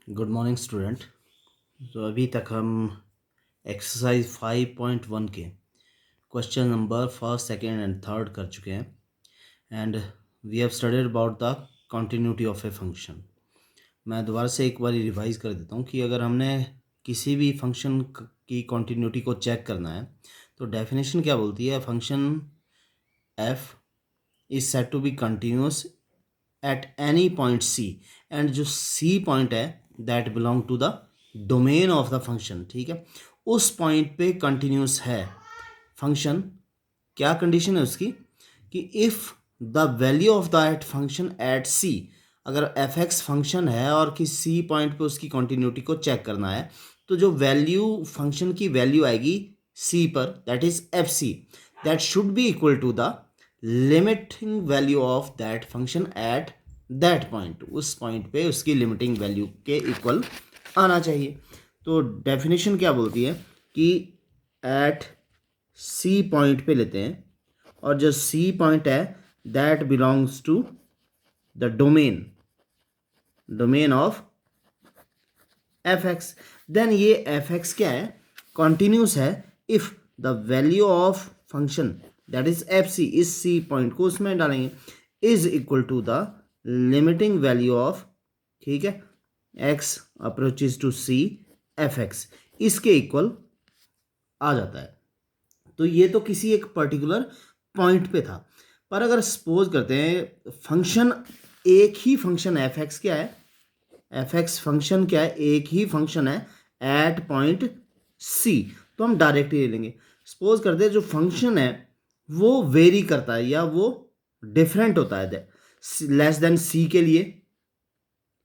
Good morning student. तो अभी तक हम एक्सरसाइज 5.1 के question number first, second and third कर चुके हैं and we have studied about the continuity of a function. मैं दोबारा से एक बार रिवाइज कर देता हूँ कि अगर हमने किसी भी फंक्शन की कंटिन्यूटी को चेक करना है तो डेफिनेशन क्या बोलती है, function f is said to be continuous at any point c, and जो सी पॉइंट है that belong to the domain of the function. ठीक है, उस पॉइंट पे कंटिन्यूस है फंक्शन। क्या कंडीशन है उसकी कि if the value of that function at C, अगर एफ एक्स फंक्शन है और किसी सी पॉइंट पे उसकी कंटिन्यूटी को चेक करना है तो जो वैल्यू फंक्शन की वैल्यू आएगी सी पर, that is F C, that should be equal to the limiting value of that function at that point. उस पॉइंट पे उसकी लिमिटिंग वैल्यू के इक्वल आना चाहिए। तो डेफिनेशन क्या बोलती है कि एट सी पॉइंट पे लेते हैं और जो सी पॉइंट है that belongs to the domain of f x. Then ये एफ एक्स क्या है, कॉन्टिन्यूस है if the value of function that is F c, इस सी पॉइंट को उसमें डालेंगे, is equal to the limiting value of, ठीक है, x approaches to c f x, इसके इक्वल आ जाता है। तो ये तो किसी एक पर्टिकुलर पॉइंट पे था, पर अगर सपोज करते हैं फंक्शन एक ही फंक्शन एफ एक्स क्या है, एफ एक्स फंक्शन क्या है, एक ही फंक्शन है एट पॉइंट सी, तो हम डायरेक्ट ही ले लेंगे। सपोज करते हैं जो फंक्शन है वो वेरी करता है या वो डिफरेंट होता है लेस देन सी के लिए,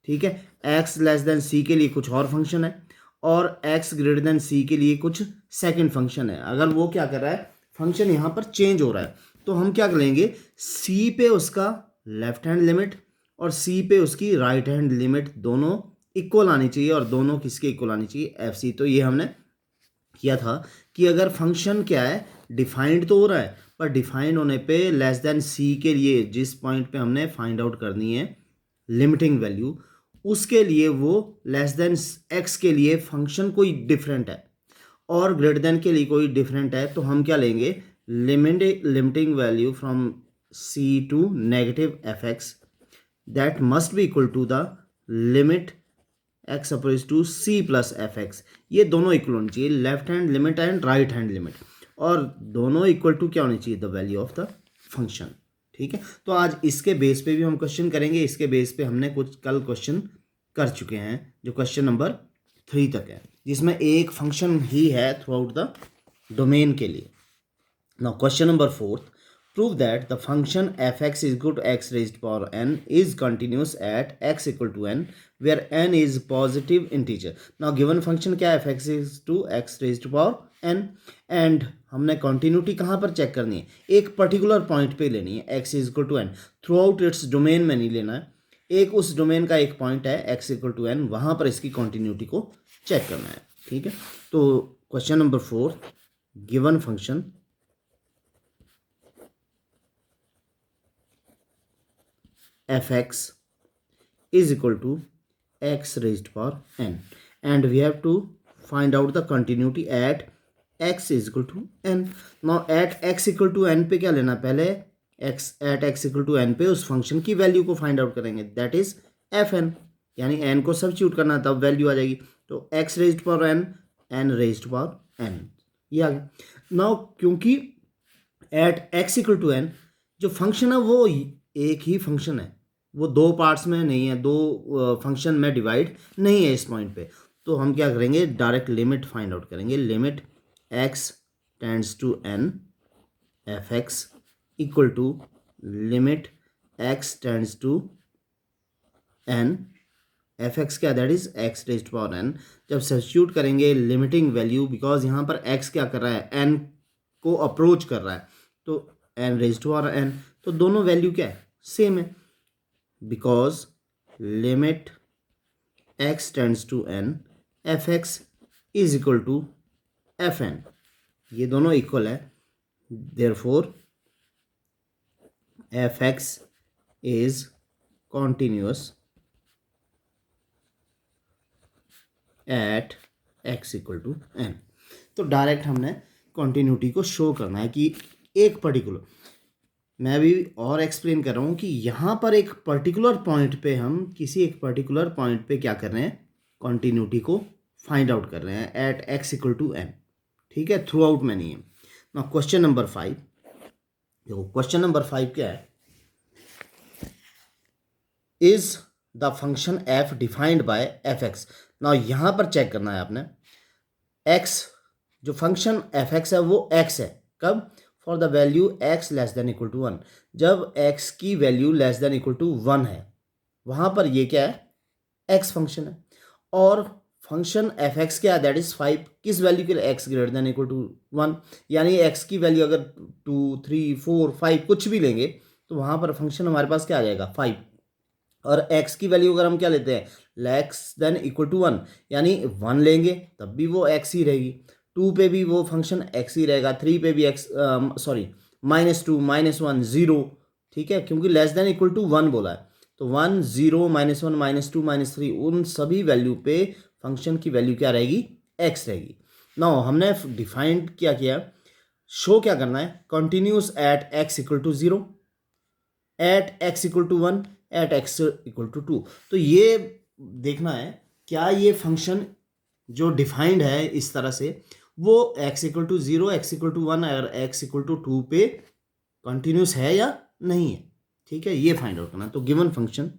ठीक है, एक्स लेस देन सी के लिए कुछ और फंक्शन है और एक्स ग्रेटर देन सी के लिए कुछ सेकंड फंक्शन है। अगर वो क्या कर रहा है, फंक्शन यहाँ पर चेंज हो रहा है, तो हम क्या कर लेंगे, सी पे उसका लेफ्ट हैंड लिमिट और सी पे उसकी राइट हैंड लिमिट दोनों इक्वल आनी चाहिए, और दोनों किसके इक्वल आनी चाहिए, एफ सी। तो ये हमने किया था कि अगर फंक्शन क्या है, डिफाइंड तो हो रहा है पर डिफाइंड होने पे लेस देन सी के लिए जिस पॉइंट पे हमने फाइंड आउट करनी है लिमिटिंग वैल्यू, उसके लिए वो लेस देन एक्स के लिए फंक्शन कोई डिफरेंट है और ग्रेटर देन के लिए कोई डिफरेंट है, तो हम क्या लेंगे, limiting value from c to negative F x that must be equal to the limit x approaches to c plus F x. ये दोनों इक्वल होनी चाहिए, left hand limit and right hand limit, और दोनों इक्वल टू क्या होनी चाहिए, the value of the function. ठीक है, तो आज इसके बेस पे भी हम क्वेश्चन करेंगे। इसके बेस पे हमने कुछ कल क्वेश्चन कर चुके हैं जो क्वेश्चन नंबर 3 तक है, जिसमें एक फंक्शन ही है थ्रू आउट द डोमेन के लिए। Now question number 4, prove that the function fx is equal to x raised to power n is continuous at x equal to n where n is positive integer. Now given function क्या है, fx is to x raised to power n, and हमने continuity कहाँ पर check करनी है, एक particular point पे लेनी है, x is equal to n, through out its domain में नहीं लेना है, एक उस डोमेन का एक पॉइंट है x equal to n, वहाँ पर इसकी continuity को चेक करना है। ठीक है, तो question number 4, given function fx is equal to x raised to power n, and we have to find out the continuity at x is equal to n. Now at x equal to n पे क्या लेना, पहले x at x equal to n पे उस function की value को find out करेंगे, that is f n, यानी n को सब्स्टिट्यूट करना तब वैल्यू आ जाएगी। तो x raised power n, n raised power n, ये आ गया। नाउ क्योंकि at x equal to n जो फंक्शन है वो एक ही फंक्शन है, वो दो पार्ट्स में नहीं है, दो फंक्शन में डिवाइड नहीं है इस पॉइंट पे, तो हम क्या करेंगे, डायरेक्ट लिमिट फाइंड आउट करेंगे। Limit x tends to n F x equal to limit x tends to n F x क्या, that is x raised power n। जब सब्स्टिट्यूट करेंगे लिमिटिंग वैल्यू, बिकॉज यहाँ पर x क्या कर रहा है, n को अप्रोच कर रहा है, तो n रेज्ड पावर n, तो दोनों वैल्यू क्या है, सेम है, because limit x tends to n F x is equal to f n, ये दोनों इक्वल है, therefore F x is continuous at x equal to n. तो डायरेक्ट हमने कॉन्टिन्यूटी को शो करना है कि एक पर्टिकुलर, मैं अभी और एक्सप्लेन कर रहा हूँ कि यहाँ पर एक पर्टिकुलर पॉइंट पे हम किसी एक पर्टिकुलर पॉइंट पे क्या कर रहे हैं, कॉन्टिन्यूटी को फाइंड आउट कर रहे हैं at x equal to n. ठीक है, थ्रू आउट में नहीं है ना। क्वेश्चन नंबर 5 देखो, क्वेश्चन नंबर 5 क्या है, is the function F defined by F x. ना यहाँ पर चेक करना है आपने, एक्स जो फंक्शन एफ एक्स है वो एक्स है कब, for the value x less than equal to 1, जब एक्स की value less than equal to 1 है, वहाँ पर ये क्या है, एक्स फंक्शन है। और फंक्शन एफ एक्स क्या है, दैट इज 5, किस वैल्यू के लिए, x greater than equal to 1, यानी एक्स की वैल्यू अगर 2 3 4 5 कुछ भी लेंगे तो वहाँ पर फंक्शन हमारे पास क्या आ जाएगा, 5। और एक्स की वैल्यू अगर हम क्या लेते हैं, लेस देन इक्वल टू 1, यानी 1 लेंगे तब भी वो एक्स ही रहेगी, 2 पे भी वो फंक्शन एक्स ही रहेगा, 3 पे भी एक्स, सॉरी -2 -1 0। ठीक है, क्योंकि लेस देन इक्वल टू 1 बोला है, तो 1 0 -1 -2 -3 उन सभी वैल्यू पे फंक्शन की वैल्यू क्या रहेगी, एक्स रहेगी। नाउ हमने डिफाइंड क्या किया, शो क्या करना है, continuous at x equal to 0, at x equal to 1, at x equal to 2। तो ये देखना है क्या ये फंक्शन जो डिफाइंड है इस तरह से वो x equal to 0, x equal to 1 और एक्स इक्वल टू 2 पे कंटिन्यूस है या नहीं है। ठीक है, ये फाइंड आउट करना। तो given function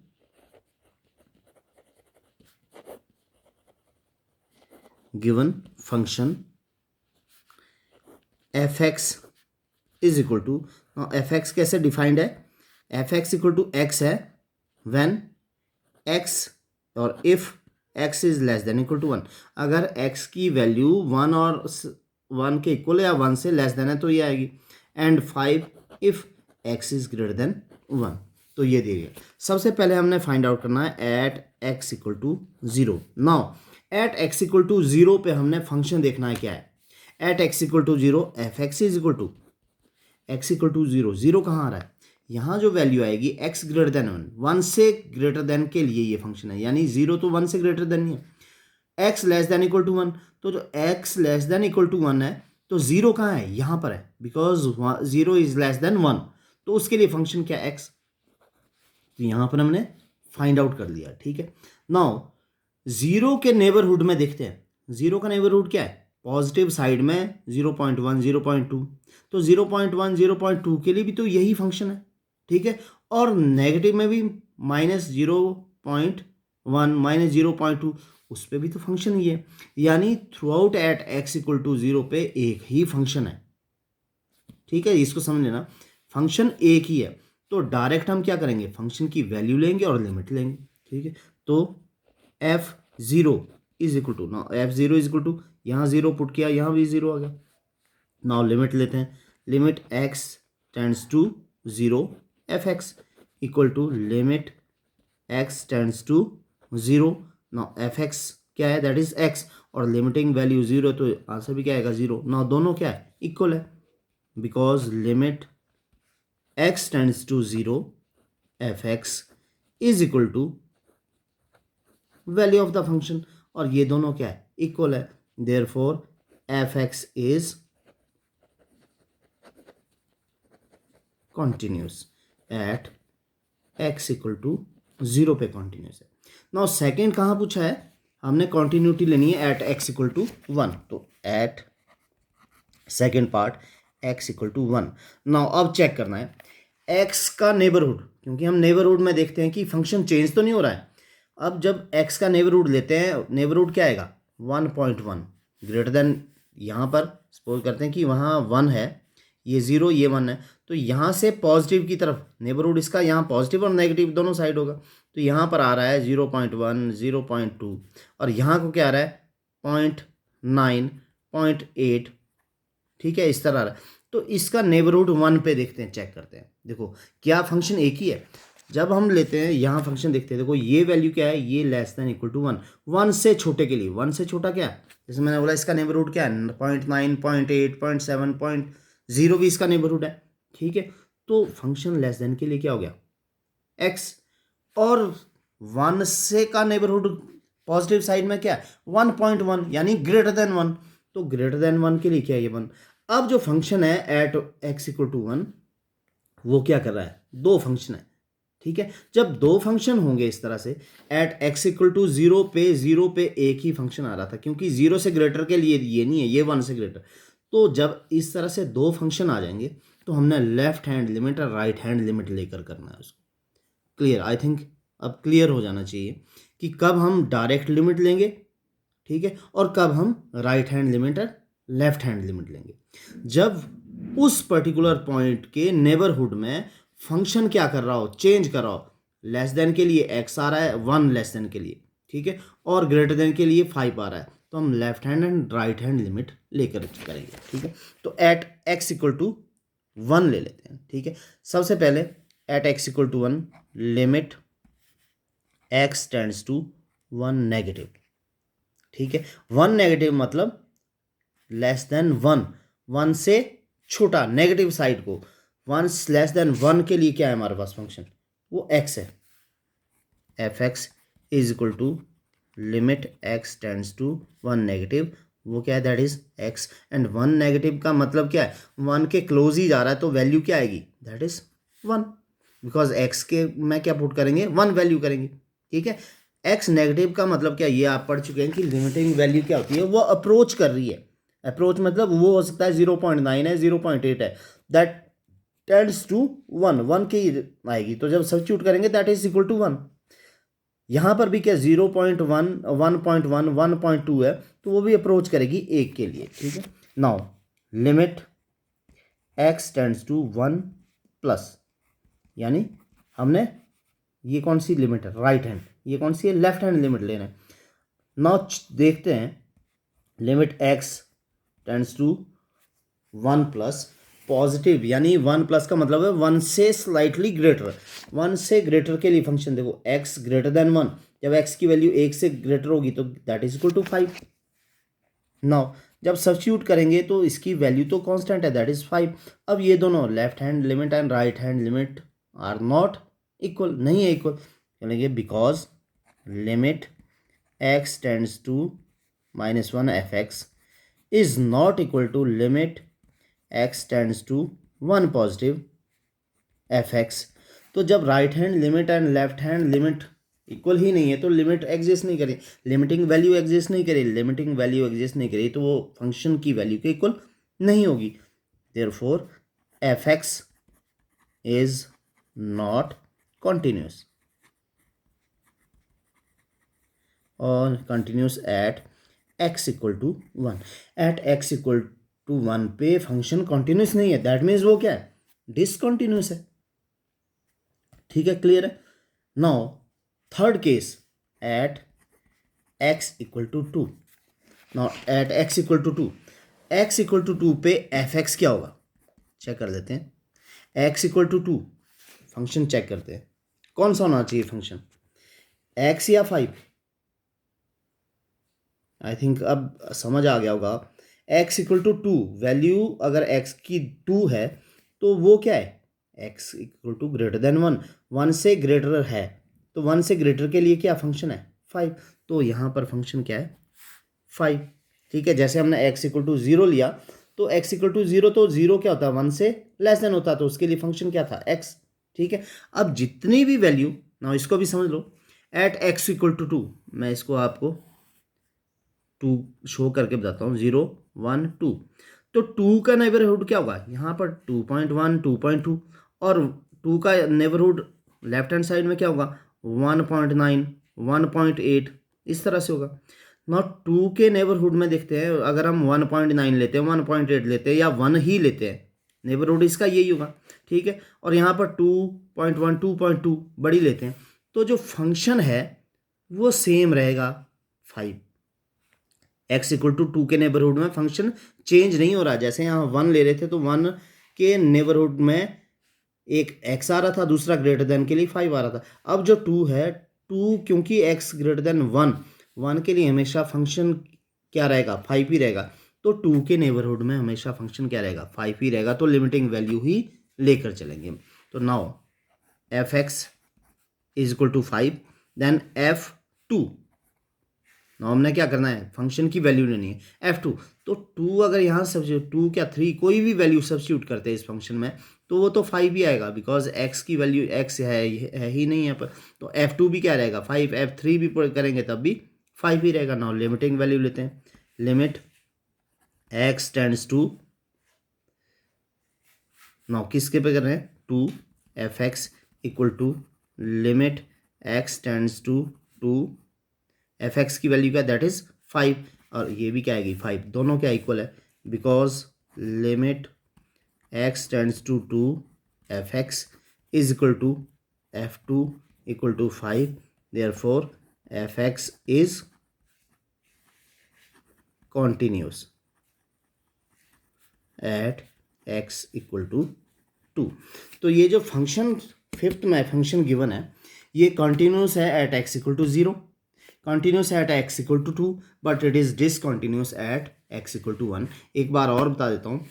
F x is equal to, f x कैसे डिफाइंड है, F x equal to x है व्हेन एक्स और if x is less than equal to 1, अगर एक्स की वैल्यू 1 और 1 के इक्वल या 1 से लेस देन है तो ये आएगी, and 5 if x is greater than 1। तो ये दिया गया। सबसे पहले हमने फाइंड आउट करना है at x equal to 0। Now at x equal to 0 पे हमने फंक्शन देखना है क्या है, at x equal to 0 f x is equal to x equal to 0, 0 कहाँ आ रहा है, यहाँ जो वैल्यू आएगी एक्स ग्रेटर देन 1, 1 से ग्रेटर देन के लिए ये फंक्शन है, यानी 0 तो 1 से ग्रेटर देन नहीं है। X less than equal to 1, तो जो x less than equal to 1 है तो 0 कहाँ है, यहाँ पर है, बिकॉज 0 इज लेस देन 1, तो उसके लिए फंक्शन क्या, एक्स। तो यहाँ पर हमने फाइंड आउट कर लिया। ठीक है, नाउ 0 के नेबरहुड में देखते हैं, 0 का नेबरहुड क्या है, पॉजिटिव साइड में 0.1 0.2, तो 0.1 0.2 के लिए भी तो यही फंक्शन है। ठीक है, और नेगेटिव में भी -0.1 -0.2, उस पर भी तो फंक्शन ही है, यानी throughout at x equal to 0 पे एक ही फंक्शन है। ठीक है, इसको समझ लेना, फंक्शन एक ही है। तो डायरेक्ट हम क्या करेंगे, फंक्शन की वैल्यू लेंगे और लिमिट लेंगे। ठीक है, तो f0 is equal to, now f0 is equal to, यहाँ 0 पुट किया, यहाँ भी 0 आ गया। नाउ लिमिट लेते हैं, limit x tends to 0 f x equal to limit x tends to 0। Now f x क्या है, दैट इज x, और लिमिटिंग वैल्यू 0, तो आंसर भी क्या आएगा 0। नाउ दोनों क्या है, इक्वल है, because limit x tends to 0 f x is equal to value of the function, और ये दोनों क्या है, इक्वल है, therefore F x is continuous at x equal to 0 पे कॉन्टिन्यूस है। नाउ सेकेंड कहाँ पूछा है, हमने कॉन्टिन्यूटी लेनी है एट एक्स इक्वल टू 1, तो at second part x equal to 1। Now अब चेक करना है एक्स का नेबरहुड, क्योंकि हम नेबरहुड में देखते हैं कि फंक्शन चेंज तो नहीं हो रहा है। अब जब एक्स का नेबरहुड लेते हैं, नेबरहुड क्या आएगा, 1.1 ग्रेटर देन, यहाँ पर सपोज करते हैं कि वहाँ 1 है, ये 0 ये 1 है, तो यहाँ से पॉजिटिव की तरफ नेबरहुड इसका, यहाँ पॉजिटिव और नेगेटिव दोनों साइड होगा, तो यहाँ पर आ रहा है 0.1 0.2, और यहाँ को क्या आ रहा है 0.9 0.8। ठीक है, इस तरह आ रहा है, तो इसका नेबरहुड 1 पे देखते हैं, चेक करते हैं। देखो क्या फंक्शन एक ही है, जब हम लेते हैं यहाँ फंक्शन देखते हैं, देखो ये वैल्यू क्या है, ये लेस देन इक्वल टू 1, 1 से छोटे के लिए, 1 से छोटा क्या है, जैसे मैंने बोला इसका नेबरहुड क्या है 0.9 0.8 0.7 0 भी इसका नेबरहुड है। ठीक है, तो फंक्शन लेस देन के लिए क्या हो गया, एक्स, और 1 से का नेबरहुड पॉजिटिव साइड में क्या है 1.1 यानी ग्रेटर देन 1, तो ग्रेटर देन 1 के लिए क्या है ये 1। अब जो फंक्शन है एट x इक्वल टू 1 वो क्या कर रहा है, दो फंक्शन है, ठीक है। जब दो फंक्शन होंगे इस तरह से एट x इक्वल टू 0 पे एक ही फंक्शन आ रहा था, क्योंकि 0 से ग्रेटर के लिए ये नहीं है, ये 1 से ग्रेटर। तो जब इस तरह से दो फंक्शन आ जाएंगे तो हमने लेफ्ट हैंड लिमिट और राइट हैंड लिमिट लेकर करना है उसको। क्लियर, आई थिंक अब क्लियर हो जाना चाहिए कि कब हम डायरेक्ट लिमिट लेंगे, ठीक है, और कब हम राइट हैंड लिमिट और लेफ्ट हैंड लिमिट लेंगे। जब उस पर्टिकुलर पॉइंट के नेबरहुड में फंक्शन क्या कर रहा हो, चेंज कर रहा हो, लेस देन के लिए x आ रहा है 1 लेस देन के लिए, ठीक है, और ग्रेटर देन के लिए 5 आ रहा है, तो हम left hand and right hand limit लेकर करेंगे, ठीक है। तो एट x इक्वल टू 1 ले लेते हैं, ठीक है। सबसे पहले at x equal to 1 limit x tends to 1 negative, ठीक है। 1 नेगेटिव मतलब लेस देन 1, 1 से छोटा नेगेटिव साइड को, 1 लेस देन 1 के लिए क्या है हमारे पास फंक्शन, वो x है। F x is equal to limit x tends to 1 negative, वो क्या है, that is x। And 1 negative का मतलब क्या है, 1 के क्लोज ही जा रहा है, तो वैल्यू क्या आएगी, दैट इज 1, बिकॉज x के में क्या पुट करेंगे 1 वैल्यू करेंगे, ठीक है। x नेगेटिव का मतलब क्या, ये आप पढ़ चुके हैं कि लिमिटिंग वैल्यू क्या होती है, वो अप्रोच कर रही है। अप्रोच मतलब वो हो सकता है 0.9 है, 0.8 है, दैट टेंड्स टू 1 की आएगी, तो जब सब्स्टिट्यूट करेंगे दैट इज इक्वल टू 1। यहाँ पर भी क्या 0.1, 1.1, 1.2 है, तो वो भी अप्रोच करेगी एक के लिए, ठीक है। Now limit x tends to 1 plus, यानी हमने ये कौन सी लिमिट है, राइट हैंड, ये कौन सी है, लेफ्ट हैंड लिमिट लेना है। नाउ देखते हैं limit x tends to 1 plus positive, यानी 1 प्लस का मतलब है 1 से स्लाइटली ग्रेटर, 1 से ग्रेटर के लिए फंक्शन देखो x ग्रेटर देन 1, जब x की वैल्यू 1 से ग्रेटर होगी तो that is equal to 5। Now जब सब्स्टिट्यूट करेंगे तो इसकी वैल्यू तो कांस्टेंट है, दैट इज 5। अब ये दोनों left hand limit and right hand limit are not equal, नहीं है इक्वल, चलेंगे because limit x tends to -1 F x is not equal to limit x tends to 1 positive F X. तो जब right hand limit and left hand limit equal ही नहीं है तो limit exist नहीं करी, लिमिटिंग वैल्यू एग्जिस्ट नहीं करी, लिमिटिंग वैल्यू एग्जिस्ट नहीं करी तो वो फंक्शन की वैल्यू के इक्वल नहीं होगी। Therefore F x is not continuous और continuous at x equal to 1। At x equal to 1 पे फंक्शन कॉन्टिन्यूस नहीं है, दैट मीन्स वो क्या है, डिसकॉन्टिन्यूस है, ठीक है, क्लियर है। Now third case at x equal to 2। Now at x equal to 2, x equal to 2 पे एफ एक्स क्या होगा, चेक कर लेते हैं। x equal to 2 function check करते हैं, कौन सा होना चाहिए फंक्शन, x या 5। आई थिंक अब समझ आ गया होगा। x इक्वल टू 2 वैल्यू अगर x की 2 है तो वो क्या है, x equal to greater than 1, 1 से ग्रेटर है, तो 1 से ग्रेटर के लिए क्या फंक्शन है 5, तो यहाँ पर फंक्शन क्या है 5, ठीक है। जैसे हमने x इक्वल टू 0 लिया तो x इक्वल टू 0, तो 0 क्या होता है 1 से लेस देन होता है, तो उसके लिए फंक्शन क्या था x, ठीक है। अब जितनी भी वैल्यू, ना इसको भी समझ लो, एट x इक्वल टू 2, मैं इसको आपको 2 शो करके बताता हूँ, 0 1 2, तो 2 का नेबरहुड क्या होगा यहाँ पर 2.1 2.2, और 2 का नेबरहुड लेफ्ट हैंड साइड में क्या होगा 1.9 1.8, इस तरह से होगा। नॉट 2 के नेबरहुड में देखते हैं, अगर हम 1.9 लेते हैं 1.8 लेते हैं या 1 ही लेते हैं, नेबरहुड इसका यही होगा, ठीक है। और यहाँ पर 2.1 2.2 बड़ी लेते हैं, तो जो फंक्शन है वो सेम रहेगा 5। x इक्वल टू 2 के नेबरहुड में फंक्शन चेंज नहीं हो रहा, जैसे यहाँ 1 ले रहे थे तो 1 के नेबरहुड में एक x आ रहा था, दूसरा ग्रेटर देन के लिए 5 आ रहा था। अब जो 2 है, 2 क्योंकि x ग्रेटर देन 1 के लिए हमेशा फंक्शन क्या रहेगा 5 ही रहेगा, तो 2 के नेबरहुड में हमेशा फंक्शन क्या रहेगा 5 ही रहेगा, तो लिमिटिंग वैल्यू ही लेकर चलेंगे। तो now f x is equal to 5, then f2। ना हमने क्या करना है, फंक्शन की वैल्यू लेनी है f2। तो 2 अगर यहाँ सब्सिट्यूट, 2 क्या 3 कोई भी वैल्यू सब्सिट्यूट करते हैं इस फंक्शन में, तो वो तो 5 ही आएगा, बिकॉज x की वैल्यू x है ही नहीं यहाँ पर। तो f2 भी क्या रहेगा 5, f3 भी करेंगे तब भी 5 ही रहेगा। नाउ लिमिटिंग वैल्यू लेते हैं, limit x tends to, now किसके पे कर रहे हैं, to fx equal to limit x tends to 2, fx की वैल्यू क्या, दैट इज 5, और ये भी क्या आएगी 5, दोनों क्या इक्वल है, because limit x tends to 2 fx is equal to f2 equal to 5, therefore fx is continuous at x equal to 2। तो ये जो फंक्शन फिफ्थ में फंक्शन गिवन है, ये कॉन्टिन्यूस है at x equal to 0, continuous at x equal to 2, but it is discontinuous at x equal to 1। एक बार और बता देता हूँ,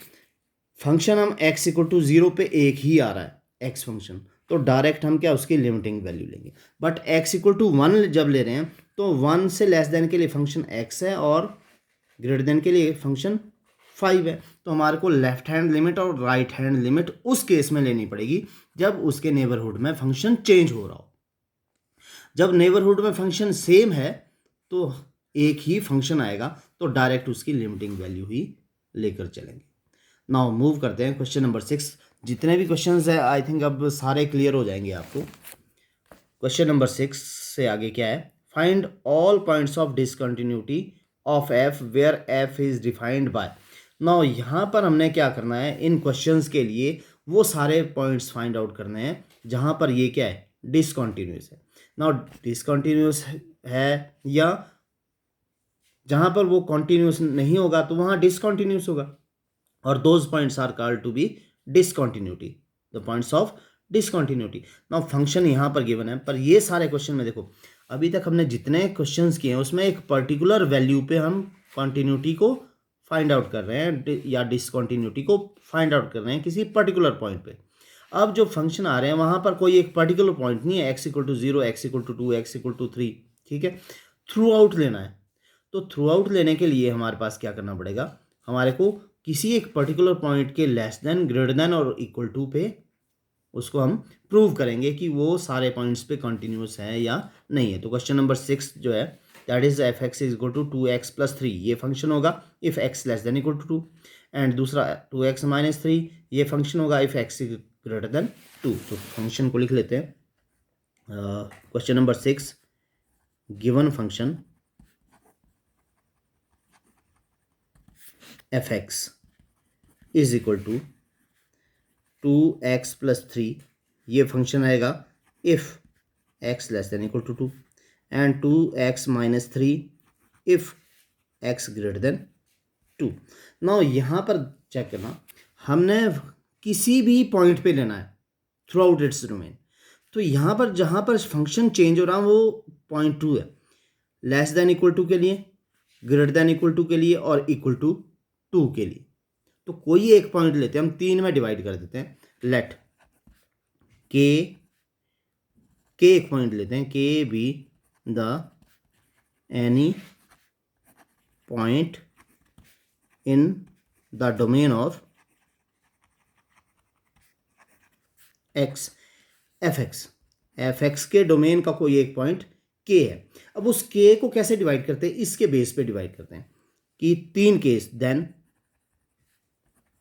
फंक्शन हम x इक्वल टू 0 पे एक ही आ रहा है x फंक्शन, तो डायरेक्ट हम क्या उसकी लिमिटिंग वैल्यू लेंगे। बट x इक्वल टू 1 जब ले रहे हैं तो 1 से लेस देन के लिए फंक्शन x है और ग्रेटर देन के लिए फंक्शन 5 है। तो हमारे को लेफ्ट हैंड लिमिट और राइट हैंड लिमिट उस केस में लेनी पड़ेगी जब उसके नेबरहुड में फंक्शन चेंज हो रहा हो। जब नेबरहुड में फंक्शन सेम है तो एक ही फंक्शन आएगा, तो डायरेक्ट उसकी लिमिटिंग वैल्यू ही लेकर चलेंगे। नाउ मूव करते हैं क्वेश्चन नंबर 6। जितने भी क्वेश्चंस है आई थिंक अब सारे क्लियर हो जाएंगे आपको। क्वेश्चन नंबर 6 से आगे क्या है, find all points of discontinuity of F where F is defined by. Now यहाँ पर हमने क्या करना है, इन क्वेश्चंस के लिए वो सारे पॉइंट्स फाइंड आउट करने हैं जहाँ पर ये क्या है, डिसकंटिन्यूस है। नाउ डिसकंटिन्यूस है या जहाँ पर वो कॉन्टिन्यूस नहीं होगा तो वहाँ डिसकंटिन्यूस होगा, और those points are called to be discontinuity, the points of discontinuity. Now function यहाँ पर गिवन है, पर ये सारे क्वेश्चन में देखो अभी तक हमने जितने क्वेश्चंस किए हैं उसमें एक पर्टिकुलर वैल्यू पे हम कॉन्टिन्यूटी को फाइंड आउट कर रहे हैं या डिसकंटिन्यूटी को फाइंड आउट कर रहे हैं किसी पर्टिकुलर पॉइंट पे। अब जो फंक्शन आ रहे हैं वहाँ पर कोई एक पर्टिकुलर पॉइंट नहीं है, x equal to 0, x equal to 2, x equal to 3, ठीक है, थ्रू आउट लेना है। तो थ्रू आउट लेने के लिए हमारे पास क्या करना पड़ेगा, हमारे को किसी एक पर्टिकुलर पॉइंट के लेस देन, ग्रेटर देन और इक्वल टू पे उसको हम प्रूव करेंगे कि वो सारे पॉइंट्स पे कंटिन्यूस है या नहीं है। तो क्वेश्चन नंबर 6 जो है that is F x is equal to 2x+3, ये फंक्शन होगा if x less than equal to 2, and दूसरा 2x-3 ये फंक्शन होगा इफ x ग्रेटर देन 2। तो फंक्शन को लिख लेते हैं। Question number 6, given function F x is equal to 2x+3, ये फंक्शन आएगा if x less than equal to 2 and 2x-3 if x greater than 2। Now यहाँ पर चेक करना, हमने किसी भी पॉइंट पे लेना है थ्रू आउट इट्स डोमेन। तो यहाँ पर जहाँ पर फंक्शन चेंज हो रहा है वो पॉइंट 2 है, लेस देन इक्वल टू के लिए, ग्रेटर देन इक्वल टू के लिए और इक्वल टू 2 के लिए। तो कोई एक पॉइंट लेते हैं, हम 3 में डिवाइड कर देते हैं। लेट के एक पॉइंट लेते हैं, के be the any point in the domain of x, F x के डोमेन का कोई एक पॉइंट के है। अब उस के को कैसे डिवाइड करते हैं, इसके बेस पे डिवाइड करते हैं कि 3 case, then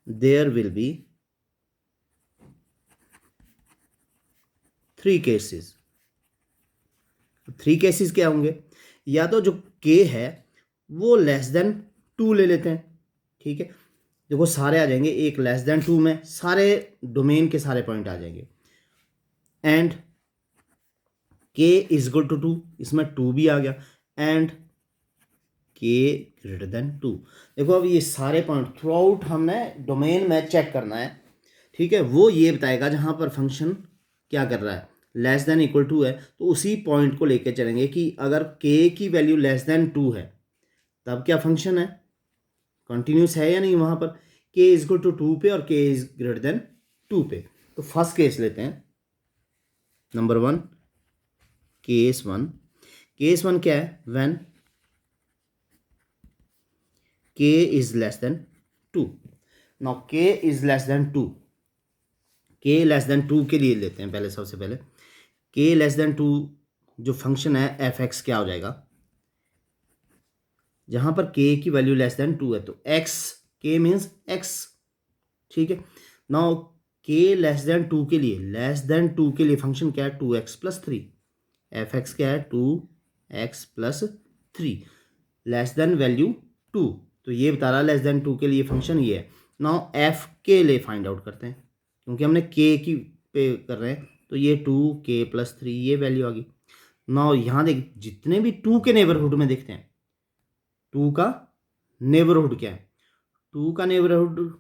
there will be 3 cases। 3 cases क्या होंगे, या तो जो k है वो लेस देन 2 ले लेते हैं, ठीक है, देखो सारे आ जाएंगे, एक लेस देन 2 में सारे डोमेन के सारे पॉइंट आ जाएंगे, and k is equal to 2, इसमें 2 भी आ गया, एंड k ग्रेटर देन 2। देखो अब ये सारे पॉइंट थ्रू आउट हमने डोमेन में चेक करना है, ठीक है, वो ये बताएगा जहाँ पर फंक्शन क्या कर रहा है, लेस देन इक्वल टू है, तो उसी पॉइंट को लेके चलेंगे कि अगर k की वैल्यू लेस देन 2 है तब क्या फंक्शन है, कंटिन्यूस है या नहीं वहाँ पर, k इज इक्वल टू 2 पे और k इज ग्रेटर देन 2 पे। तो फर्स्ट केस लेते हैं, नंबर 1, केस वन क्या है, when k is less than 2। Now k is less than 2, k less than 2 के लिए लेते हैं पहले, सबसे पहले k लेस देन 2 जो फंक्शन है एफ एक्स क्या हो जाएगा, जहां पर k की वैल्यू लेस देन 2 है तो x, k मीन्स x, ठीक है। नाउ k लेस देन 2 के लिए, लेस देन 2 के लिए फंक्शन क्या है, 2x+3, एफ एक्स क्या है 2x+3, लेस देन वैल्यू 2, तो ये बता रहा लेस देन 2 के लिए फंक्शन ये है। नाउ एफ के लिए फाइंड आउट करते हैं, क्योंकि हमने k की पे कर रहे हैं, तो ये 2k+3 ये वैल्यू आ गई। नाउ यहाँ देख, जितने भी 2 के नेबरहुड में देखते हैं, 2 का नेबरहुड क्या है, 2 का नेबरहुड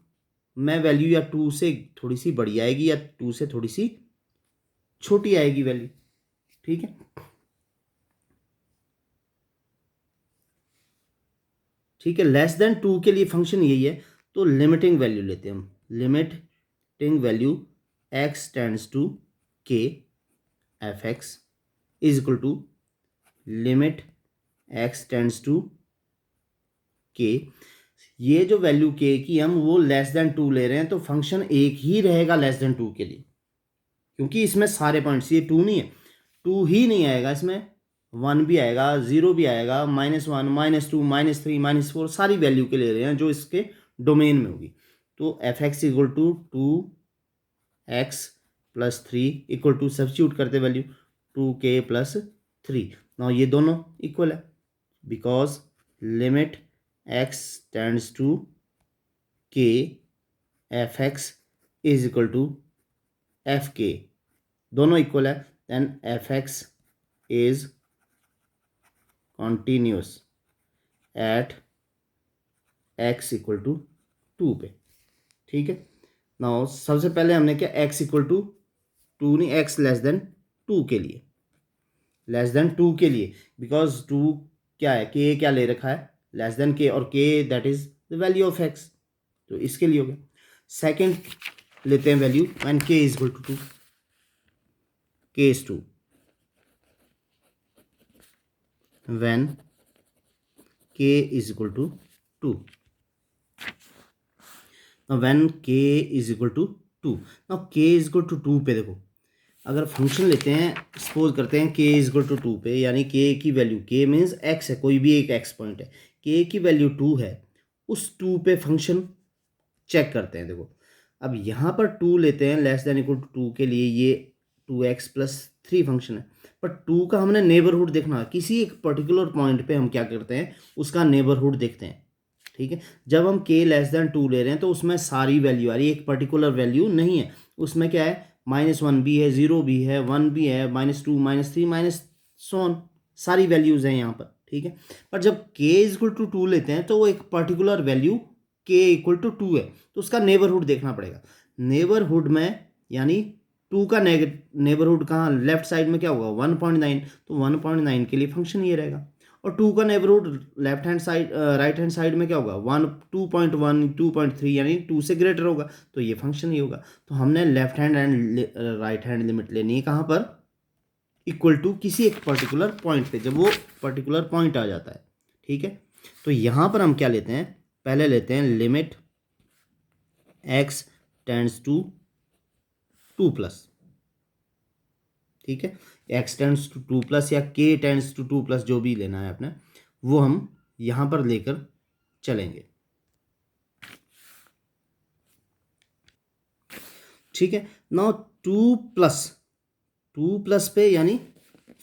में वैल्यू या 2 से थोड़ी सी बड़ी आएगी या 2 से थोड़ी सी छोटी आएगी वैल्यू, ठीक है। ठीक है, लेस देन 2 के लिए फंक्शन यही है, तो लिमिटिंग वैल्यू लेते हैं हम, limiting value x tends to k F x is equal to limit x tends to k। ये जो वैल्यू k की हम वो लेस देन 2 ले रहे हैं, तो फंक्शन एक ही रहेगा लेस देन 2 के लिए, क्योंकि इसमें सारे पॉइंट्स, ये 2 नहीं है, 2 ही नहीं आएगा इसमें, 1 भी आएगा, 0 भी आएगा, -1, -2, -3, -4 सारी वैल्यू के ले रहे हैं जो इसके डोमेन में होगी। तो F x equal to 2x+3 equal to, substitute करते वैल्यू 2k+3। नाउ ये दोनों इक्वल है, because limit x tends to k F x is equal to F k, दोनों इक्वल है, then F x is continuous at x equal to 2 पे, ठीक है। Now सबसे पहले हमने क्या, x इक्वल टू 2 नहीं, x लेस देन 2 के लिए, लेस देन 2 के लिए, बिकॉज 2 क्या है, k क्या ले रखा है लेस देन k, और k that is the value of x, तो इसके लिए हो गया। सेकेंड लेते हैं value when k is equal to 2, case 2 when k is equal to 2, now when k is equal to 2, now k is equal to 2 पे देखो, अगर फंक्शन लेते हैं, सपोज करते हैं k is equal to 2 पे, यानी k की वैल्यू, k मीन्स x है, कोई भी एक x पॉइंट है, k की वैल्यू 2 है, उस 2 पे फंक्शन चेक करते हैं। देखो अब यहाँ पर 2 लेते हैं लेस देन इक्वल टू 2 के लिए, ये 2x+3 फंक्शन है, पर 2 का हमने नेबरहुड देखना है, किसी एक पर्टिकुलर पॉइंट पे हम क्या करते हैं, उसका नेबरहुड देखते हैं, ठीक है। जब हम k लेस देन 2 ले रहे हैं तो उसमें सारी वैल्यू आ रही है, एक पर्टिकुलर वैल्यू नहीं है, उसमें क्या है, -1 भी है, 0 भी है, 1 भी है, -2, -3 माइनस सोन, सारी वैल्यूज हैं यहाँ पर, ठीक है। पर जब k इज इक्वल टू 2 लेते हैं तो वो एक particular value k equal to 2 है, तो उसका नेबरहुड देखना पड़ेगा। नेबरहुड में यानी 2 का नेबरहुड कहाँ, लेफ्ट साइड में क्या होगा 1.9, तो 1.9 के लिए फंक्शन ये रहेगा, और 2 का neighbourhood left hand side, right hand side में क्या होगा 2.1, 2.3 यानी 2 से ग्रेटर होगा, तो ये फंक्शन ही होगा। तो हमने left hand and right hand limit लेनी है कहाँ पर, इक्वल टू किसी एक पर्टिकुलर पॉइंट पे, जब वो पर्टिकुलर पॉइंट आ जाता है, ठीक है। तो यहाँ पर हम क्या लेते हैं, पहले लेते हैं लिमिट x टेंड्स टू 2+, ठीक है, x टेंड्स टू 2+ या k टेंड्स टू 2+, जो भी लेना है अपने, वो हम यहां पर लेकर चलेंगे, ठीक है। नाउ 2+ पे यानी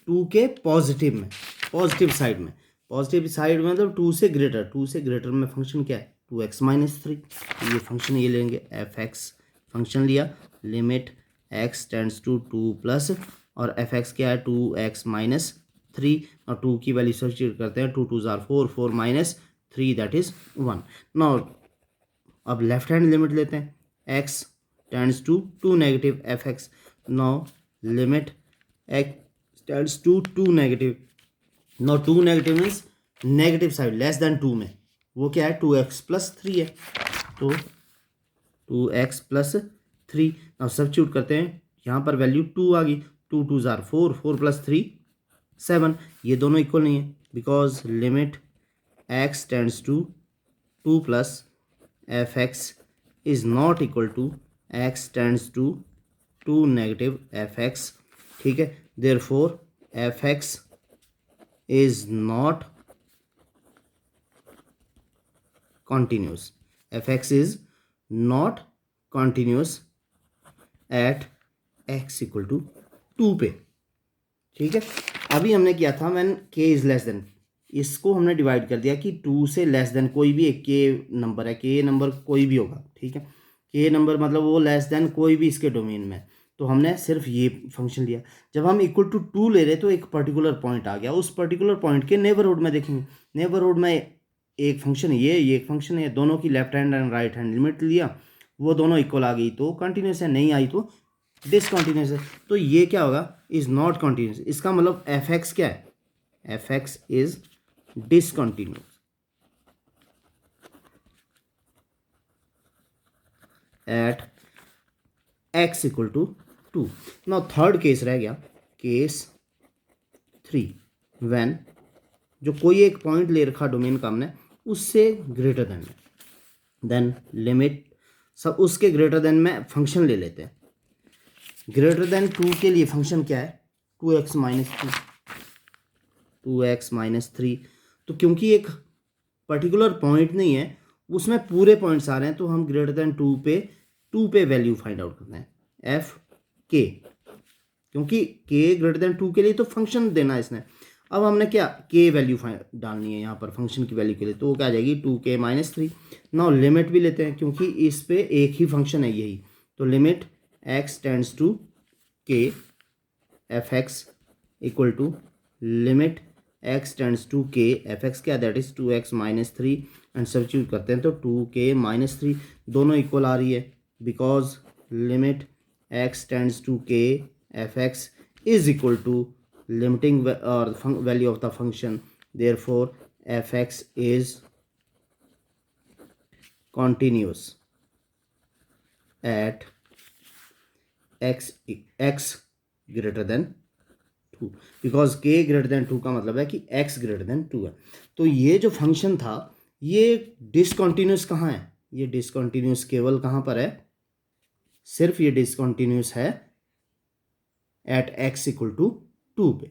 2 के पॉजिटिव में, पॉजिटिव साइड में, पॉजिटिव साइड में मतलब 2 से ग्रेटर, 2 से ग्रेटर में फंक्शन क्या है 2x-3, ये फंक्शन ये लेंगे, एफ एक्स फंक्शन लिया, लिमिट x टेंड्स टू 2+, और एफ एक्स क्या है 2x-3, और 2 की वैल्यू सब्स्टिट्यूट करते हैं, 2 2 जार 4, 4 -3 दैट इज 1। नाउ अब लेफ्ट हैंड लिमिट लेते हैं, x tends to 2 negative F x, now limit x tends to 2 negative, now 2 negative means negative side less than 2 में, वो क्या है 2x+3 है, तो 2x+3, अब सब्स्टिट्यूट करते हैं, यहाँ पर वैल्यू 2 आ गई, 2 2 जार 4, 4 + 3 7, ये दोनों इक्वल नहीं है because limit x tends to 2 plus F x is not equal to x tends to 2 negative F x, ठीक है। Therefore F x is not continuous, fx is not continuous at x equal to 2 पे, ठीक है। अभी हमने किया था when k is less than, इसको हमने डिवाइड कर दिया कि 2 से लेस देन कोई भी एक k नंबर है, k नंबर कोई भी होगा, ठीक है। k नंबर मतलब वो लेस देन कोई भी इसके डोमेन में, तो हमने सिर्फ ये फंक्शन लिया। जब हम इक्वल टू 2 ले रहे तो एक पर्टिकुलर पॉइंट आ गया, उस पर्टिकुलर पॉइंट के नेबरहुड में देखेंगे, नेबरहुड में एक फंक्शन ये एक फंक्शन है, दोनों की left hand and right hand limit लिया, वो दोनों इक्वल आ गई तो कंटिन्यूस है, नहीं आई तो डिसकंटिन्यूस है। तो ये क्या होगा, इज नॉट कंटिन्यूस, इसका मतलब एफ एक्स क्या है, F x is discontinuous at x equal to 2। Now third case रह गया, केस 3, व्हेन जो कोई एक पॉइंट ले रखा डोमेन का हमने, उससे ग्रेटर देन में, देन लिमिट सब उसके ग्रेटर देन में फंक्शन ले लेते हैं। ग्रेटर देन 2 के लिए फंक्शन क्या है, 2x माइनस 3, 2x माइनस 3। तो क्योंकि एक पर्टिकुलर पॉइंट नहीं है, उसमें पूरे पॉइंट्स आ रहे हैं, तो हम ग्रेटर देन 2 पे वैल्यू फाइंड आउट करते हैं, एफ के, क्योंकि के ग्रेटर देन 2 के लिए तो फंक्शन देना है इसने। अब हमने क्या के वैल्यू डालनी है यहाँ पर फंक्शन की वैल्यू के लिए, तो वो क्या आ जाएगी 2k माइनस 3। नाउ लिमिट भी लेते हैं क्योंकि इस पे एक ही फंक्शन है यही, तो limit x tends to k F x equal to limit x tends to k F x क्या, that is 2x minus 3 and substitute करते हैं तो 2k माइनस 3, दोनों इक्वल आ रही है because limit x tends to k F x is equal to limiting or value of the function, therefore fx is continuous at x greater than 2, because k greater than 2 का मतलब है कि x greater than 2 है। तो ये जो function था ये डिसकंटिन्यूस कहाँ है, ये डिसकंटिन्यूस केवल कहाँ पर है, सिर्फ ये डिसकंटिन्यूस है एट x इक्वल टू 2 पे।